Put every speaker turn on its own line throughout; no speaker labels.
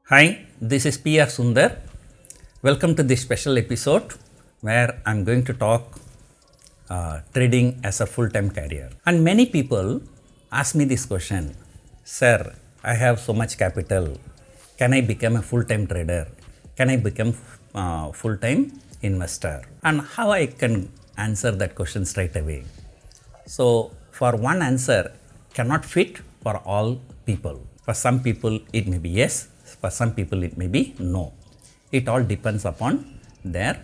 Hi, this is P.R. Sundar. Welcome to this special episode where I'm going to talk trading as a full-time career. And many people ask me this question, Sir, I have so much capital. Can I become a full-time trader? Can I become full-time investor? And how I can answer that question straight away. So, for one answer cannot fit for all people. For some people it may be yes, for some people it may be no. It all depends upon their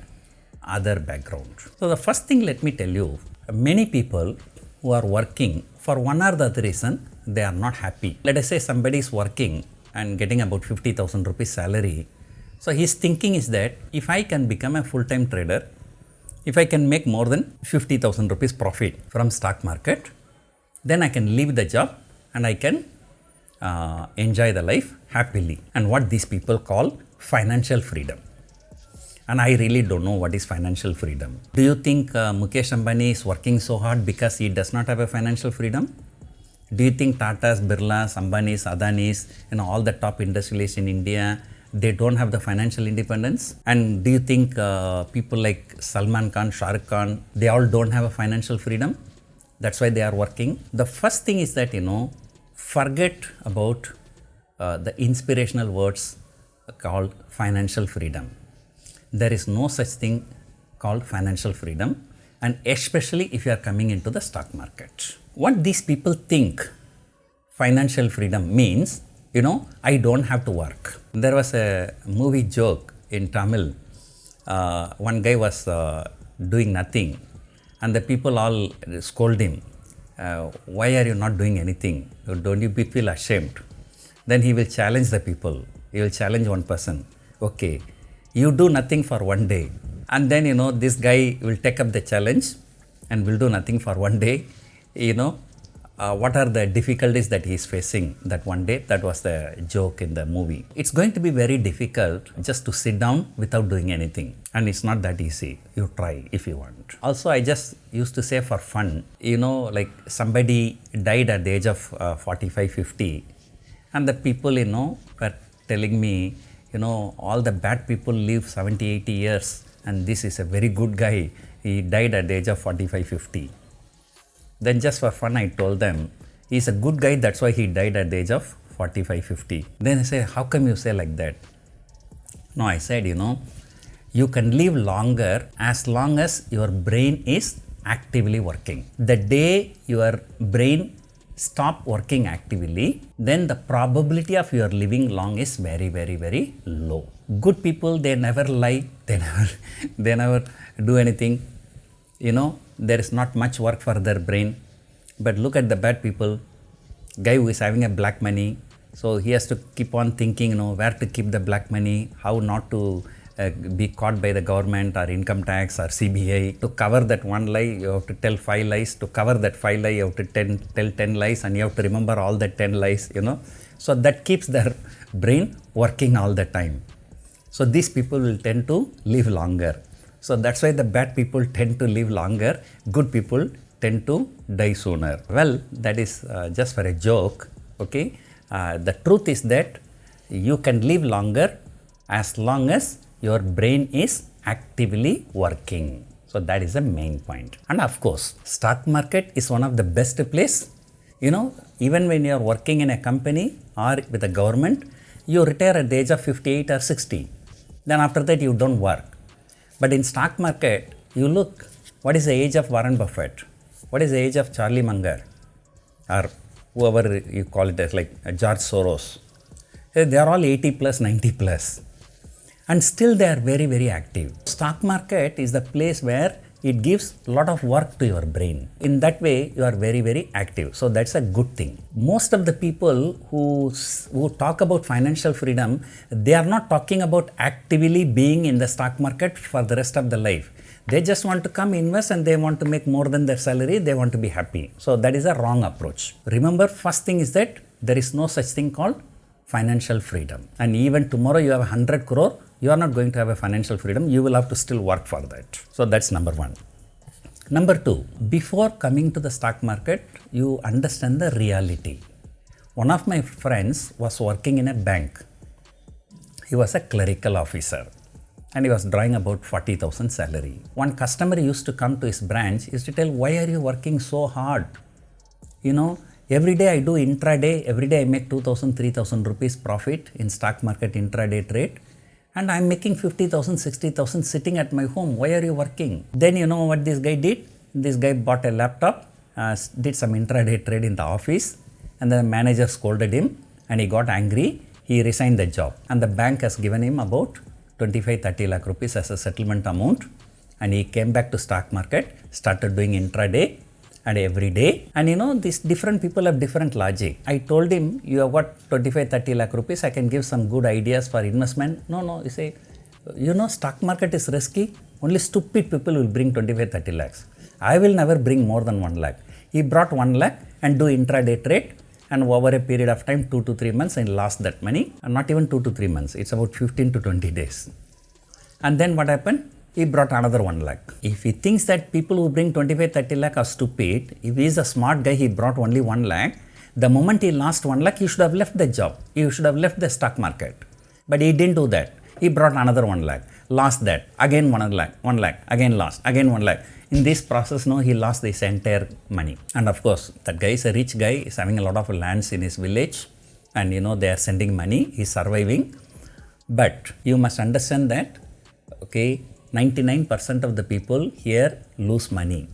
other background. So the first thing, let me tell you, many people who are working for one or the other reason, they are not happy. Let us say somebody is working and getting about 50,000 rupees salary. So his thinking is that if I can become a full-time trader, if I can make more than 50,000 rupees profit from stock market, then I can leave the job and I can enjoy the life happily, and what these people call financial freedom. And I really don't know what is financial freedom. Do you think Mukesh Ambani is working so hard because he does not have a financial freedom? Do you think Tatas, Birlas, Ambanis, Adanis, all the top industrialists in India, they don't have the financial independence? And do you think people like Salman Khan, Shah Rukh Khan, they all don't have a financial freedom? That's why they are working. The first thing is that, forget about the inspirational words called financial freedom. There is no such thing called financial freedom, and especially if you are coming into the stock market. What these people think financial freedom means, I don't have to work. There was a movie joke in Tamil. One guy was doing nothing, and the people all scold him. Why are you not doing anything? Don't you feel ashamed? Then he will challenge the people. He will challenge one person. Okay, you do nothing for one day, and then this guy will take up the challenge and will do nothing for one day. What are the difficulties that he is facing that one day? That was the joke in the movie. It's going to be very difficult just to sit down without doing anything, and it's not that easy. You try if you want. Also, I just used to say for fun, like somebody died at the age of 45, 50, and the people, were telling me, all the bad people live 70, 80 years, and this is a very good guy. He died at the age of 45, 50. Then just for fun, I told them, he's a good guy, that's why he died at the age of 45, 50. Then I say, how come you say like that? No, I said, you can live longer as long as your brain is actively working. The day your brain stop working actively, then the probability of your living long is very, very, very low. Good people, they never lie, they never do anything. There is not much work for their brain. But look at the bad people. Guy who is having a black money, so he has to keep on thinking, where to keep the black money, how not to be caught by the government or income tax or CBI. To cover that one lie, you have to tell 5 lies. To cover that 5 lies, you have to tell 10 lies, and you have to remember all the 10 lies, So that keeps their brain working all the time. So these people will tend to live longer. So that's why the bad people tend to live longer, good people tend to die sooner. Well, that is just for a joke, okay? The truth is that you can live longer as long as your brain is actively working. So that is the main point. And of course, stock market is one of the best place. Even when you are working in a company or with the government, you retire at the age of 58 or 60. Then after that you don't work. But in stock market, you look, what is the age of Warren Buffett? What is the age of Charlie Munger? Or whoever you call it as, like George Soros. They are all 80 plus, 90 plus. And still they are very, very active. Stock market is the place where it gives a lot of work to your brain. In that way, you are very, very active. So that's a good thing. Most of the people who talk about financial freedom, they are not talking about actively being in the stock market for the rest of the life. They just want to come invest and they want to make more than their salary. They want to be happy. So that is a wrong approach. Remember, first thing is that there is no such thing called financial freedom. And even tomorrow you have 100 crore, you are not going to have a financial freedom. You will have to still work for that. So that's number one. Number two, before coming to the stock market, you understand the reality. One of my friends was working in a bank. He was a clerical officer and he was drawing about 40,000 salary. One customer used to come to his branch, used to tell, why are you working so hard? You know, every day I do intraday, every day I make 2,000, 3,000 rupees profit in stock market intraday trade. And I'm making 50,000, 60,000 sitting at my home. Why are you working? Then you know what this guy did? This guy bought a laptop, did some intraday trade in the office, and the manager scolded him and he got angry. He resigned the job and the bank has given him about 25-30 lakh rupees as a settlement amount, and he came back to stock market, started doing intraday and every day. And you know, these different people have different logic. I told him, you have got 25-30 lakh rupees, I can give some good ideas for investment. No, you say, you know, stock market is risky. Only stupid people will bring 25-30 lakhs. I will never bring more than 1 lakh. He brought 1 lakh and do intraday trade, and over a period of time, 2 to 3 months, and lost that money. And not even 2 to 3 months, it's about 15 to 20 days. And then what happened? He brought another 1 lakh. If he thinks that people who bring 25-30 lakh are stupid, if he is a smart guy, he brought only 1 lakh. The moment he lost 1 lakh, he should have left the job. He should have left the stock market. But he didn't do that. He brought another 1 lakh, lost that, again 1 lakh, again lost, again 1 lakh. In this process, no, he lost this entire money. And of course, that guy is a rich guy, he's having a lot of lands in his village, and you know, they are sending money, he's surviving. But you must understand that, okay, 99% of the people here lose money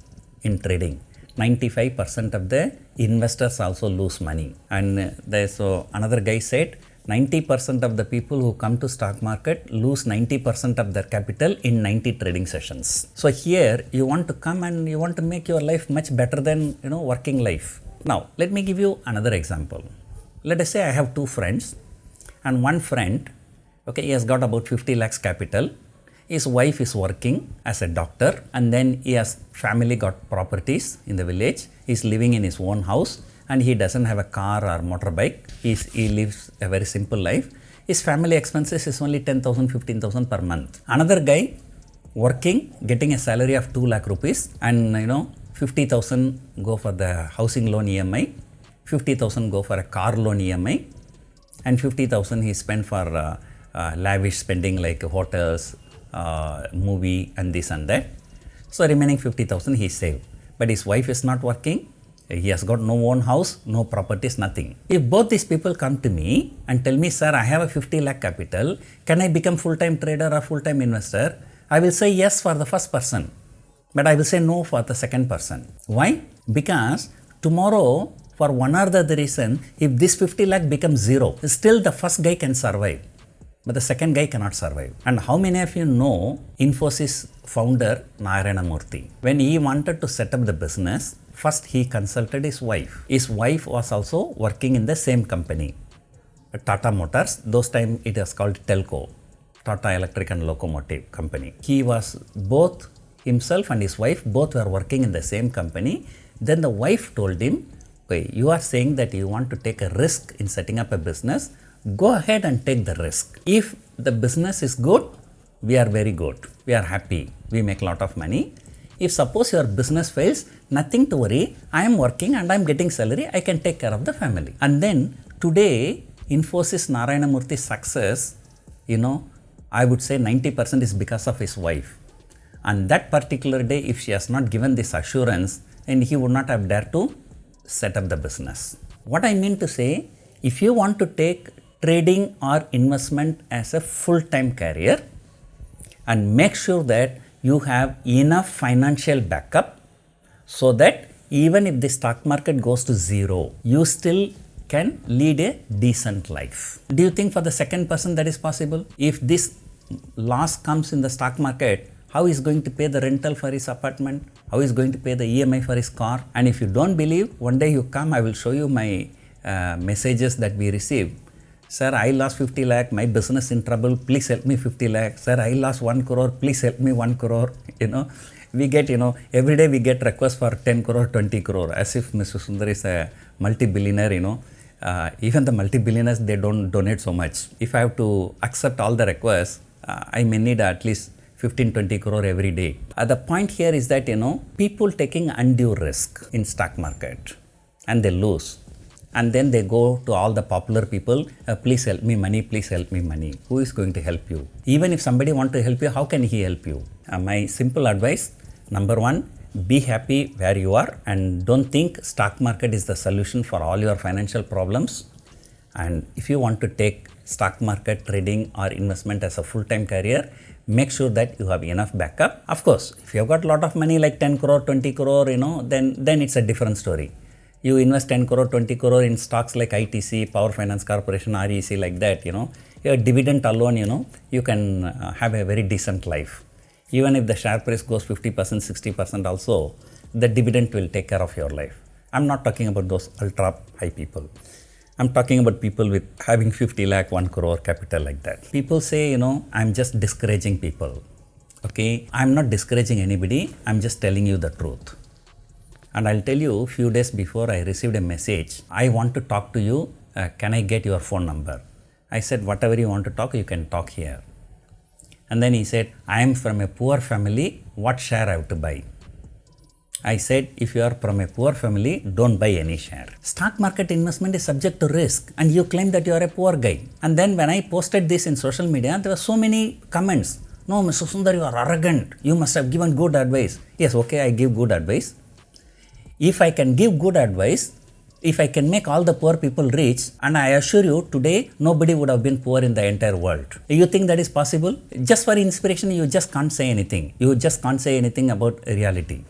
in trading. 95% of the investors also lose money. And so another guy said, 90% of the people who come to stock market lose 90% of their capital in 90 trading sessions. So here you want to come and you want to make your life much better than, you know, working life. Now let me give you another example. Let us say I have two friends, and one friend, okay, he has got about 50 lakhs capital. His wife is working as a doctor, and then he has family got properties in the village. He is living in his own house, and he doesn't have a car or motorbike. He lives a very simple life. His family expenses is only 10,000, 15,000 per month. Another guy working, getting a salary of 2 lakh rupees, and you know, 50,000 go for the housing loan EMI, 50,000 go for a car loan EMI, and 50,000 he spent for lavish spending like hotels, movie and this and that. So remaining 50,000 he saved. But his wife is not working. He has got no own house, no properties, nothing. If both these people come to me and tell me, sir, I have a 50 lakh capital, can I become full-time trader or full-time investor? I will say yes for the first person, but I will say no for the second person. Why? Because tomorrow, for one or the other reason, if this 50 lakh becomes zero, still the first guy can survive, but the second guy cannot survive. And how many of you know Infosys founder Narayana Murthy? When he wanted to set up the business, first he consulted his wife. His wife was also working in the same company, Tata Motors. Those time it was called Telco, Tata Electric and Locomotive Company. He was both, himself and his wife, both were working in the same company. Then the wife told him, okay, you are saying that you want to take a risk in setting up a business. Go ahead and take the risk. If the business is good, we are very good. We are happy. We make a lot of money. If suppose your business fails, nothing to worry. I am working and I am getting salary. I can take care of the family. And then today, Infosys Narayana Murthy's success, you know, I would say 90% is because of his wife. And that particular day, if she has not given this assurance, then he would not have dared to set up the business. What I mean to say, if you want to take trading or investment as a full-time career and make sure that you have enough financial backup so that even if the stock market goes to zero, you still can lead a decent life. Do you think for the second person that is possible? If this loss comes in the stock market, how is going to pay the rental for his apartment? How is going to pay the EMI for his car? And if you don't believe, one day you come, I will show you my messages that we receive. Sir, I lost 50 lakh, my business in trouble, please help me 50 lakh. Sir, I lost 1 crore, please help me 1 crore. You know, we get, every day we get requests for 10 crore, 20 crore, as if Mr. Sundar is a multi-billionaire, even the multi-billionaires, they don't donate so much. If I have to accept all the requests, I may need at least 15-20 crore every day. The point here is that, people taking undue risk in stock market and they lose. and then they go to all the popular people, please help me money, please help me money. Who is going to help you? Even if somebody want to help you, how can he help you? My simple advice, number one, be happy where you are and don't think stock market is the solution for all your financial problems. And if you want to take stock market trading or investment as a full-time career, make sure that you have enough backup. Of course, if you have got a lot of money like 10 crore, 20 crore, then it's a different story. You invest 10 crore, 20 crore in stocks like ITC, Power Finance Corporation, REC, like that, your dividend alone, you can have a very decent life. Even if the share price goes 50%, 60% also, the dividend will take care of your life. I'm not talking about those ultra high people. I'm talking about people with having 50 lakh, 1 crore capital like that. People say, I'm just discouraging people. Okay, I'm not discouraging anybody. I'm just telling you the truth. And I'll tell you, a few days before I received a message, I want to talk to you. Can I get your phone number? I said, whatever you want to talk, you can talk here. And then he said, I am from a poor family. What share I have to buy? I said, if you are from a poor family, don't buy any share. Stock market investment is subject to risk and you claim that you are a poor guy. And then when I posted this in social media, there were so many comments. No, Mr. Sundar, you are arrogant. You must have given good advice. Yes, okay, I give good advice. If I can give good advice, if I can make all the poor people rich, and I assure you, today, nobody would have been poor in the entire world. You think that is possible? Just for inspiration, you just can't say anything. You just can't say anything about reality.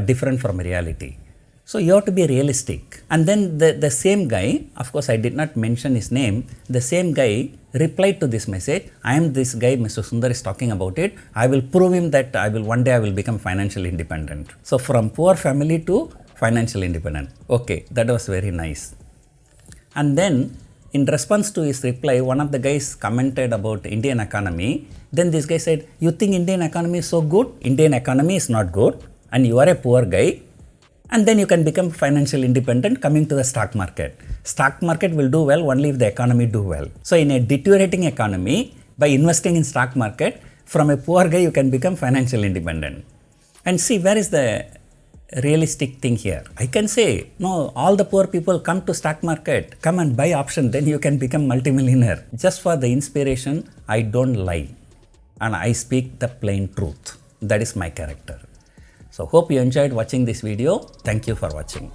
Different from reality. So you have to be realistic. And then the same guy, of course I did not mention his name, the same guy replied to this message, I am this guy, Mr. Sundar is talking about it. I will prove him that one day I will become financially independent. So from poor family to financial independent. Okay, that was very nice. And then in response to his reply, one of the guys commented about Indian economy. Then this guy said, you think Indian economy is so good? Indian economy is not good. And you are a poor guy, and then you can become financially independent coming to the stock market. Stock market will do well only if the economy do well. So in a deteriorating economy, by investing in stock market, from a poor guy you can become financially independent. And see, where is the realistic thing here? I can say, no, all the poor people come to stock market, come and buy option, then you can become multimillionaire. Just for the inspiration, I don't lie and I speak the plain truth. That is my character. So hope you enjoyed watching this video. Thank you for watching.